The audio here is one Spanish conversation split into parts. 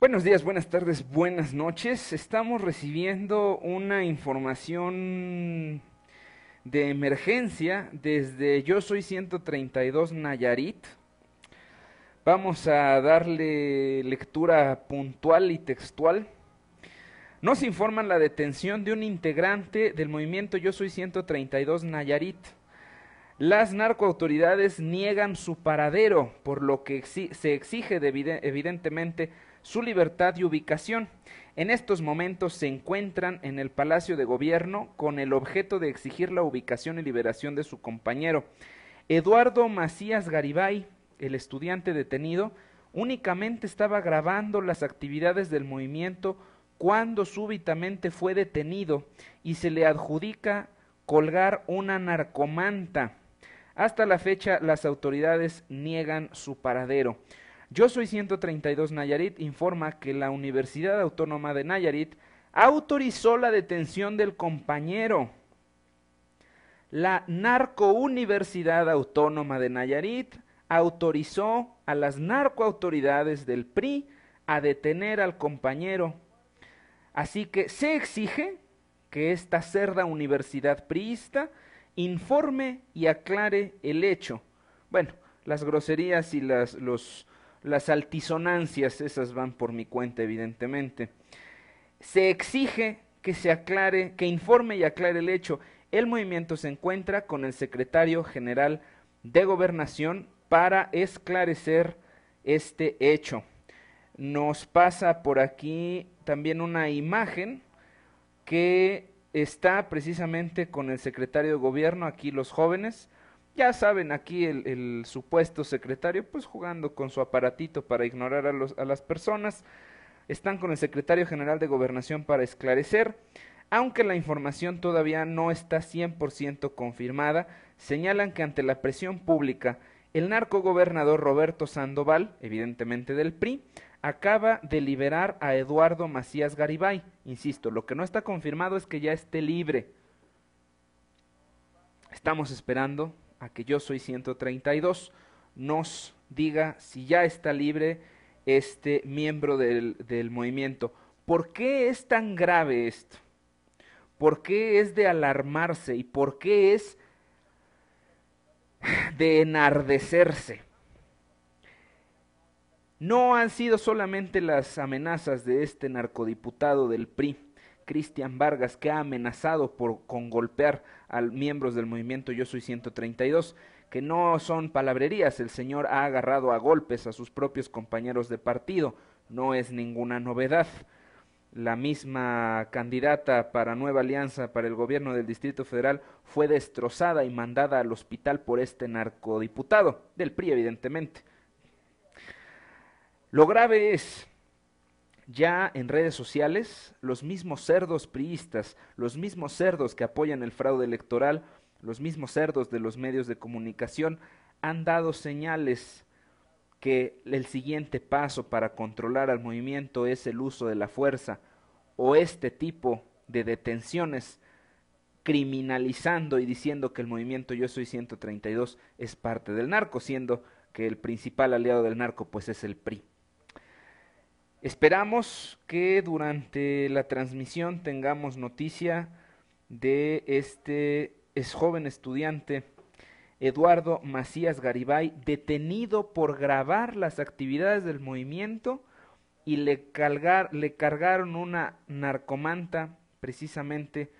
Buenos días, buenas tardes, buenas noches. Estamos recibiendo una información de emergencia desde Yo Soy 132 Nayarit. Vamos a darle lectura puntual y textual. Nos informan la detención de un integrante del movimiento Yo Soy 132 Nayarit. Las narcoautoridades niegan su paradero, por lo que se exige evidentemente su libertad y ubicación. En estos momentos se encuentran en el Palacio de Gobierno con el objeto de exigir la ubicación y liberación de su compañero. Eduardo Macías Garibay, el estudiante detenido, únicamente estaba grabando las actividades del movimiento cuando súbitamente fue detenido y se le adjudica colgar una narcomanta. Hasta la fecha, las autoridades niegan su paradero. Yo Soy 132 Nayarit informa que la Universidad Autónoma de Nayarit autorizó la detención del compañero. La Narcouniversidad Autónoma de Nayarit autorizó a las narcoautoridades del PRI a detener al compañero. Así que se exige que esta cerda universidad priista informe y aclare el hecho. Bueno, las groserías y las altisonancias, esas van por mi cuenta, evidentemente. Se exige que se aclare, que informe y aclare el hecho. El movimiento se encuentra con el secretario general de Gobernación para esclarecer este hecho. Nos pasa por aquí también una imagen que está precisamente con el secretario de gobierno, aquí los jóvenes, ya saben, aquí el supuesto secretario, pues jugando con su aparatito para ignorar a las personas, están con el secretario general de gobernación para esclarecer, aunque la información todavía no está 100% confirmada, señalan que ante la presión pública, el narcogobernador Roberto Sandoval, evidentemente del PRI, acaba de liberar a Eduardo Macías Garibay. Insisto, lo que no está confirmado es que ya esté libre. Estamos esperando a que Yo Soy 132 nos diga si ya está libre este miembro del movimiento. ¿Por qué es tan grave esto? ¿Por qué es de alarmarse? ¿Y por qué es de enardecerse? No han sido solamente las amenazas de este narcodiputado del PRI, Cristian Vargas, que ha amenazado con golpear a miembros del movimiento Yo Soy 132, que no son palabrerías, el señor ha agarrado a golpes a sus propios compañeros de partido, no es ninguna novedad. La misma candidata para Nueva Alianza para el gobierno del Distrito Federal fue destrozada y mandada al hospital por este narcodiputado, del PRI evidentemente. Lo grave es, ya en redes sociales, los mismos cerdos priistas, los mismos cerdos que apoyan el fraude electoral, los mismos cerdos de los medios de comunicación, han dado señales que el siguiente paso para controlar al movimiento es el uso de la fuerza o este tipo de detenciones criminalizando y diciendo que el movimiento Yo Soy 132 es parte del narco, siendo que el principal aliado del narco pues es el PRI. Esperamos que durante la transmisión tengamos noticia de este joven estudiante Eduardo Macías Garibay, detenido por grabar las actividades del movimiento y le cargaron una narcomanta precisamente,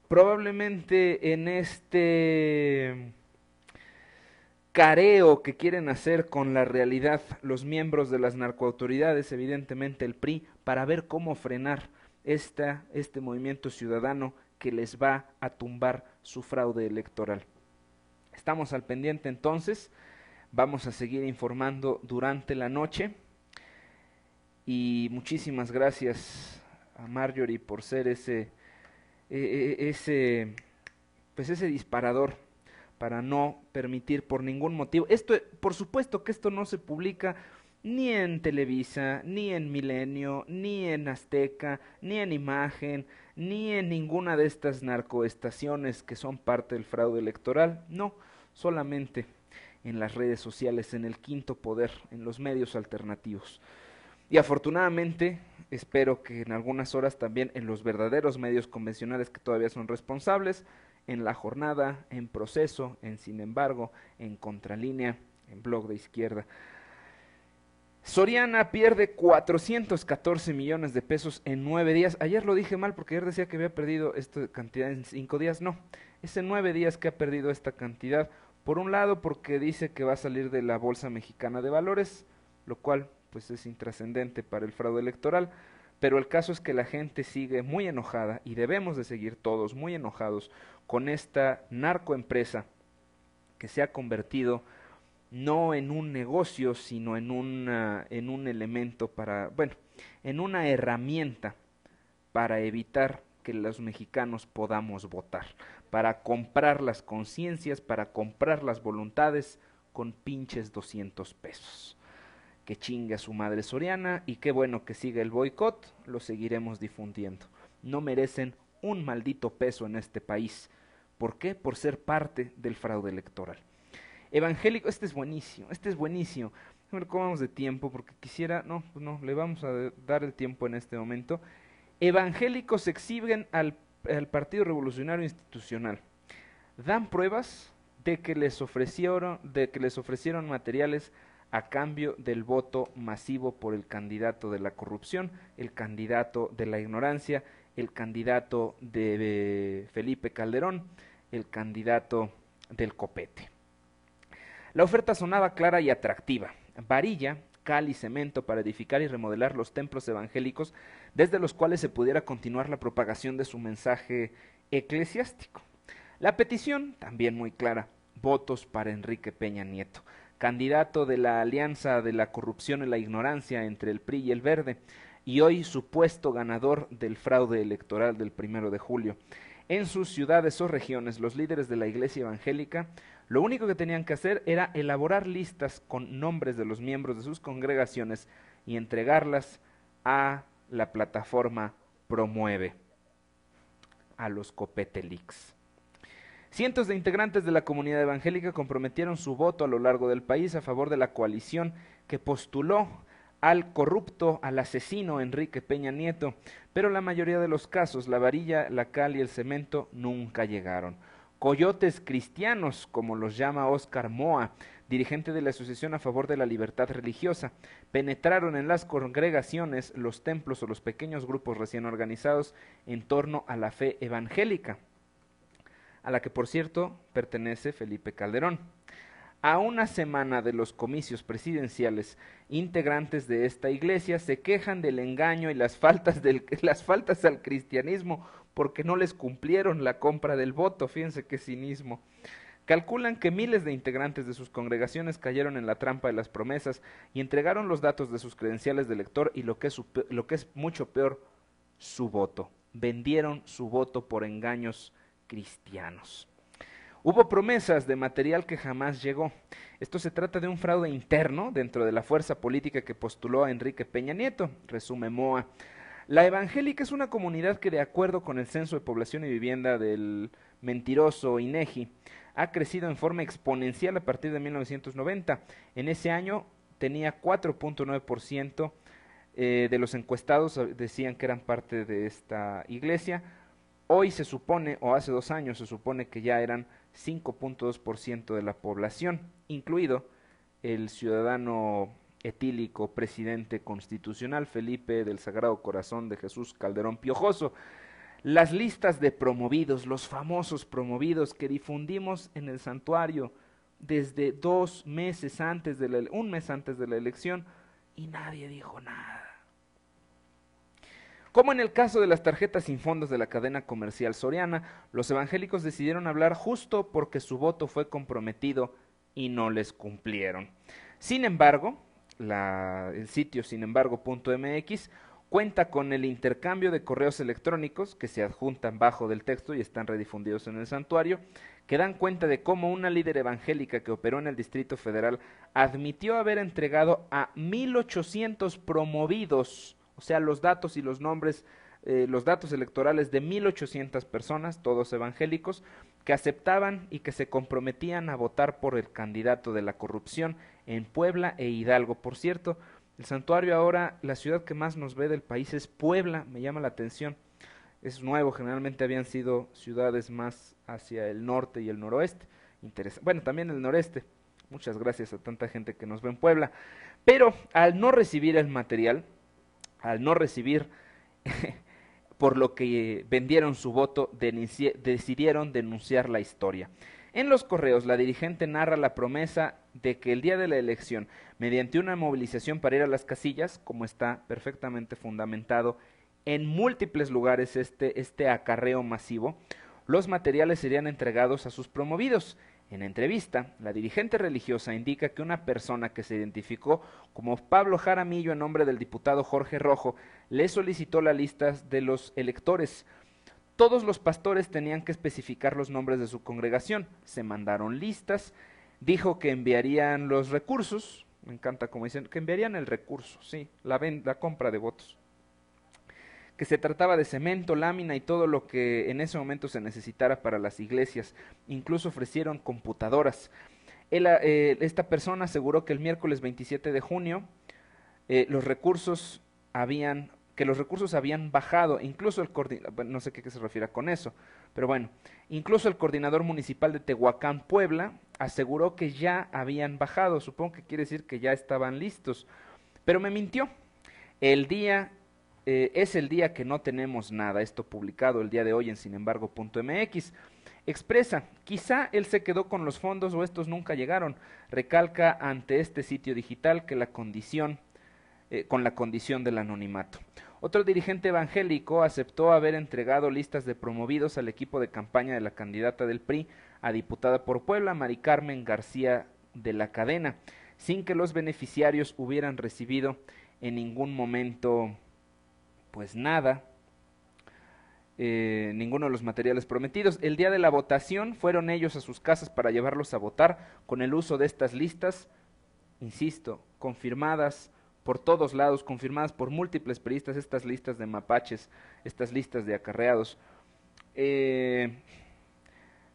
probablemente en este careo que quieren hacer con la realidad los miembros de las narcoautoridades, evidentemente el PRI, para ver cómo frenar este movimiento ciudadano que les va a tumbar su fraude electoral. Estamos al pendiente entonces, vamos a seguir informando durante la noche y muchísimas gracias a Marjorie por ser ese pues ese disparador para no permitir por ningún motivo. Esto, por supuesto que esto no se publica ni en Televisa, ni en Milenio, ni en Azteca, ni en Imagen, ni en ninguna de estas narcoestaciones que son parte del fraude electoral. No, solamente en las redes sociales, en el quinto poder, en los medios alternativos. Y afortunadamente, espero que en algunas horas también en los verdaderos medios convencionales que todavía son responsables, en La Jornada, en Proceso, en Sin embargo, en Contralínea, en Blog de Izquierda. Soriana pierde 414 millones de pesos en 9 días. Ayer lo dije mal porque ayer decía que había perdido esta cantidad en 5 días. No, es en 9 días que ha perdido esta cantidad. Por un lado porque dice que va a salir de la Bolsa Mexicana de Valores, lo cual pues es intrascendente para el fraude electoral. Pero el caso es que la gente sigue muy enojada y debemos de seguir todos muy enojados con esta narcoempresa que se ha convertido no en un negocio, sino en un elemento para, bueno, en una herramienta para evitar que los mexicanos podamos votar, para comprar las conciencias, para comprar las voluntades con pinches 200 pesos. Que chingue a su madre Soriana y qué bueno que siga el boicot, lo seguiremos difundiendo. No merecen un maldito peso en este país. ¿Por qué? Por ser parte del fraude electoral. Evangélico, este es buenísimo, este es buenísimo. A ver cómo vamos de tiempo, porque quisiera, no, le vamos a dar el tiempo en este momento. Evangélicos exhiben al Partido Revolucionario Institucional. Dan pruebas de que les ofrecieron materiales a cambio del voto masivo por el candidato de la corrupción, el candidato de la ignorancia, el candidato de Felipe Calderón, el candidato del copete. La oferta sonaba clara y atractiva. Varilla, cal y cemento para edificar y remodelar los templos evangélicos desde los cuales se pudiera continuar la propagación de su mensaje eclesiástico. La petición, también muy clara, votos para Enrique Peña Nieto, candidato de la alianza de la corrupción y la ignorancia entre el PRI y el Verde, y hoy supuesto ganador del fraude electoral del 1 de julio. En sus ciudades o regiones, los líderes de la iglesia evangélica lo único que tenían que hacer era elaborar listas con nombres de los miembros de sus congregaciones y entregarlas a la plataforma Promueve, a los Copetelix. Cientos de integrantes de la comunidad evangélica comprometieron su voto a lo largo del país a favor de la coalición que postuló al corrupto, al asesino Enrique Peña Nieto, pero la mayoría de los casos, la varilla, la cal y el cemento nunca llegaron. Coyotes cristianos, como los llama Óscar Moa, dirigente de la Asociación a favor de la libertad religiosa, penetraron en las congregaciones, los templos o los pequeños grupos recién organizados en torno a la fe evangélica, a la que por cierto pertenece Felipe Calderón. A una semana de los comicios presidenciales, integrantes de esta iglesia se quejan del engaño y las faltas al cristianismo porque no les cumplieron la compra del voto. Fíjense qué cinismo. Calculan que miles de integrantes de sus congregaciones cayeron en la trampa de las promesas y entregaron los datos de sus credenciales de elector y lo que es mucho peor, su voto. Vendieron su voto por engaños cristianos. Hubo promesas de material que jamás llegó. Esto se trata de un fraude interno dentro de la fuerza política que postuló a Enrique Peña Nieto, resume Moa. La evangélica es una comunidad que, de acuerdo con el Censo de Población y Vivienda del mentiroso INEGI, ha crecido en forma exponencial a partir de 1990. En ese año tenía 4.9% de los encuestados decían que eran parte de esta iglesia. Hoy se supone, o hace 2 años se supone que ya eran 5.2% de la población, incluido el ciudadano etílico presidente constitucional Felipe del Sagrado Corazón de Jesús Calderón Piojoso. Las listas de promovidos, los famosos promovidos que difundimos en el santuario desde 2 meses antes de un mes antes de la elección, y nadie dijo nada. Como en el caso de las tarjetas sin fondos de la cadena comercial Soriana, los evangélicos decidieron hablar justo porque su voto fue comprometido y no les cumplieron. Sin embargo, el sitio sinembargo.mx cuenta con el intercambio de correos electrónicos que se adjuntan bajo del texto y están redifundidos en el santuario, que dan cuenta de cómo una líder evangélica que operó en el Distrito Federal admitió haber entregado a 1,800 promovidos, o sea, los datos y los nombres, los datos electorales de 1,800 personas, todos evangélicos, que aceptaban y que se comprometían a votar por el candidato de la corrupción en Puebla e Hidalgo. Por cierto, El santuario ahora, la ciudad que más nos ve del país es Puebla, me llama la atención. Es nuevo, generalmente habían sido ciudades más hacia el norte y el noroeste. Bueno, también el noreste. Muchas gracias a tanta gente que nos ve en Puebla. Pero al no recibir el material, al no recibir por lo que vendieron su voto, decidieron denunciar la historia. En los correos, la dirigente narra la promesa de que el día de la elección, mediante una movilización para ir a las casillas, como está perfectamente fundamentado en múltiples lugares este acarreo masivo, los materiales serían entregados a sus promovidos. En entrevista, la dirigente religiosa indica que una persona que se identificó como Pablo Jaramillo en nombre del diputado Jorge Rojo le solicitó la lista de los electores. Todos los pastores tenían que especificar los nombres de su congregación. Se mandaron listas, dijo que enviarían los recursos, me encanta como dicen, que enviarían el recurso, sí, la compra de votos, que se trataba de cemento, lámina y todo lo que en ese momento se necesitara para las iglesias. Incluso ofrecieron computadoras. Esta persona aseguró que el miércoles 27 de junio los recursos habían bajado, incluso no sé qué se refiere con eso, pero bueno, incluso el coordinador municipal de Tehuacán, Puebla, aseguró que ya habían bajado, supongo que quiere decir que ya estaban listos, pero me mintió. Es el día que no tenemos nada, esto publicado el día de hoy en sinembargo.mx. Expresa, quizá él se quedó con los fondos o estos nunca llegaron. Recalca ante este sitio digital que con la condición del anonimato. Otro dirigente evangélico aceptó haber entregado listas de promovidos al equipo de campaña de la candidata del PRI a diputada por Puebla, Mari Carmen García de la Cadena, sin que los beneficiarios hubieran recibido en ningún momento pues nada, ninguno de los materiales prometidos. El día de la votación fueron ellos a sus casas para llevarlos a votar con el uso de estas listas, insisto, confirmadas por todos lados, confirmadas por múltiples periodistas, estas listas de mapaches, estas listas de acarreados, que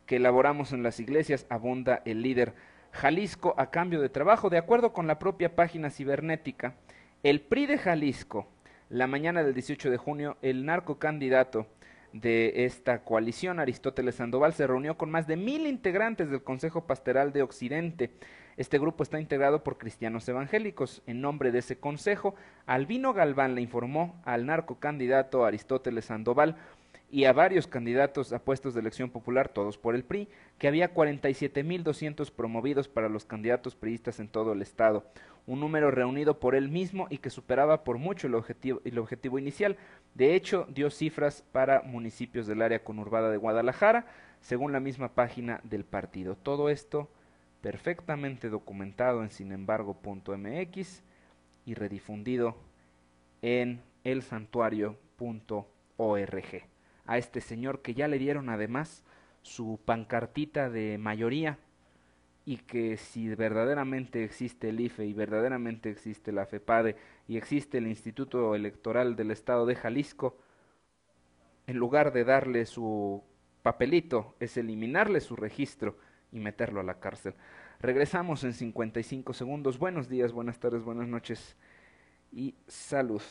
elaboramos en las iglesias, abunda el líder. Jalisco a cambio de trabajo, de acuerdo con la propia página cibernética, el PRI de Jalisco, la mañana del 18 de junio, el narcocandidato de esta coalición, Aristóteles Sandoval, se reunió con más de 1000 integrantes del Consejo Pastoral de Occidente. Este grupo está integrado por cristianos evangélicos. En nombre de ese consejo, Albino Galván le informó al narcocandidato Aristóteles Sandoval y a varios candidatos a puestos de elección popular, todos por el PRI, que había 47.200 promovidos para los candidatos priistas en todo el estado, un número reunido por él mismo y que superaba por mucho el objetivo inicial. De hecho, dio cifras para municipios del área conurbada de Guadalajara, según la misma página del partido. Todo esto perfectamente documentado en sinembargo.mx y redifundido en elsantuario.org. A este señor que ya le dieron además su pancartita de mayoría y que si verdaderamente existe el IFE y verdaderamente existe la FEPADE y existe el Instituto Electoral del Estado de Jalisco, en lugar de darle su papelito, es eliminarle su registro y meterlo a la cárcel. Regresamos en 55 segundos. Buenos días, buenas tardes, buenas noches y salud.